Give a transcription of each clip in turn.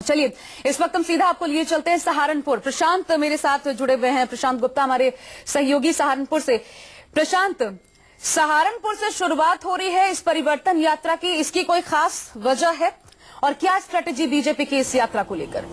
चलिए इस वक्त हम सीधा आपको लिए चलते हैं सहारनपुर। प्रशांत मेरे साथ जुड़े हुए हैं, प्रशांत गुप्ता हमारे सहयोगी सहारनपुर से। प्रशांत, सहारनपुर से शुरुआत हो रही है इस परिवर्तन यात्रा की, इसकी कोई खास वजह है और क्या स्ट्रेटेजी बीजेपी की इस यात्रा को लेकर?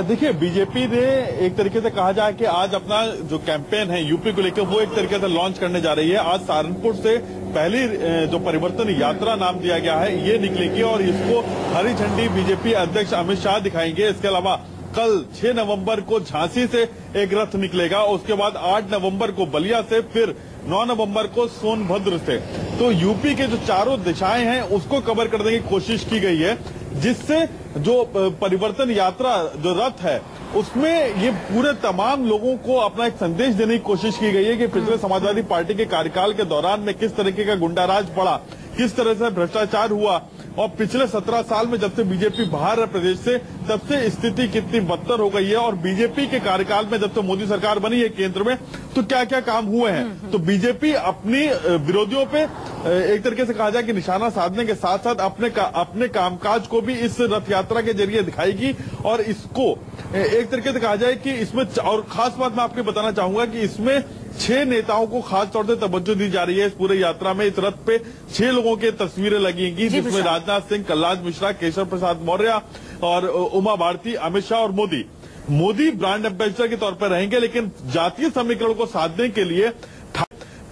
देखिए, बीजेपी ने एक तरीके से कहा जाए कि आज अपना जो कैंपेन है यूपी को लेकर वो एक तरीके से लॉन्च करने जा रही है। आज सहारनपुर से पहली जो परिवर्तन यात्रा नाम दिया गया है ये निकलेगी और इसको हरी झंडी बीजेपी अध्यक्ष अमित शाह दिखाएंगे। इसके अलावा कल 6 नवंबर को झांसी से एक रथ निकलेगा, उसके बाद 8 नवंबर को बलिया से, फिर 9 नवंबर को सोनभद्र से। तो यूपी के जो चारों दिशाएं हैं उसको कवर करने की कोशिश की गई है, जिससे जो परिवर्तन यात्रा जो रथ है उसमें ये पूरे तमाम लोगों को अपना एक संदेश देने की कोशिश की गई है कि पिछले समाजवादी पार्टी के कार्यकाल के दौरान में किस तरीके का गुंडाराज बढ़ा, किस तरह से भ्रष्टाचार हुआ और पिछले 17 साल में जब से बीजेपी बाहर है प्रदेश से तब से स्थिति कितनी बदतर हो गई है और बीजेपी के कार्यकाल में जब से मोदी सरकार बनी है केंद्र में तो क्या क्या काम हुए हैं। तो बीजेपी अपनी विरोधियों पे एक तरीके से कहा जाए कि निशाना साधने के साथ साथ अपने कामकाज को भी इस रथ यात्रा के जरिए दिखाएगी और इसको एक तरीके से कहा जाए कि इसमें, और खास बात मैं आपको बताना चाहूंगा कि इसमें 6 नेताओं को खास तौर से तवज्जो दी जा रही है। इस पूरे यात्रा में इस रथ पे 6 लोगों की तस्वीरें लगेंगी, जिसमें राजनाथ सिंह, कलराज मिश्रा, केशव प्रसाद मौर्य और उमा भारती, अमित शाह और मोदी ब्रांड एम्बेसडर के तौर पर रहेंगे। लेकिन जातीय समीकरण को साधने के लिए,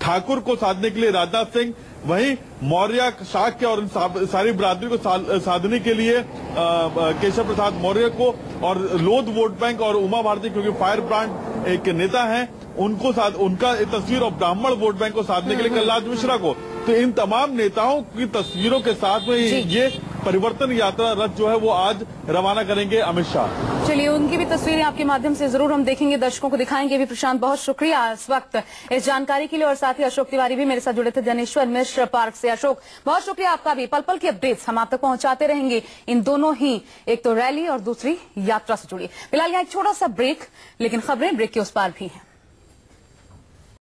ठाकुर को साधने के लिए राजनाथ सिंह, वहीं मौर्य, शाक्य और सारी बिरादरी को साधने के लिए केशव प्रसाद मौर्य को, और लोध वोट बैंक और उमा भारती क्योंकि फायर ब्रांड एक नेता हैं उनका तस्वीर, और ब्राह्मण वोट बैंक को साधने के लिए कलराज मिश्रा को। तो इन तमाम नेताओं की तस्वीरों के साथ में ये परिवर्तन यात्रा रथ जो है वो आज रवाना करेंगे अमित शाह। चलिए उनकी भी तस्वीरें आपके माध्यम से जरूर हम देखेंगे, दर्शकों को दिखाएंगे भी। प्रशांत, बहुत शुक्रिया इस वक्त इस जानकारी के लिए, और साथ ही अशोक तिवारी भी मेरे साथ जुड़े थे जनेश्वर मिश्र पार्क से। अशोक, बहुत शुक्रिया आपका भी। पल पल की अपडेट्स हम आप तक पहुंचाते रहेंगे, इन दोनों ही, एक तो रैली और दूसरी यात्रा से जुड़ी। फिलहाल यहाँ एक छोटा सा ब्रेक, लेकिन खबरें ब्रेक के उस पार भी हैं।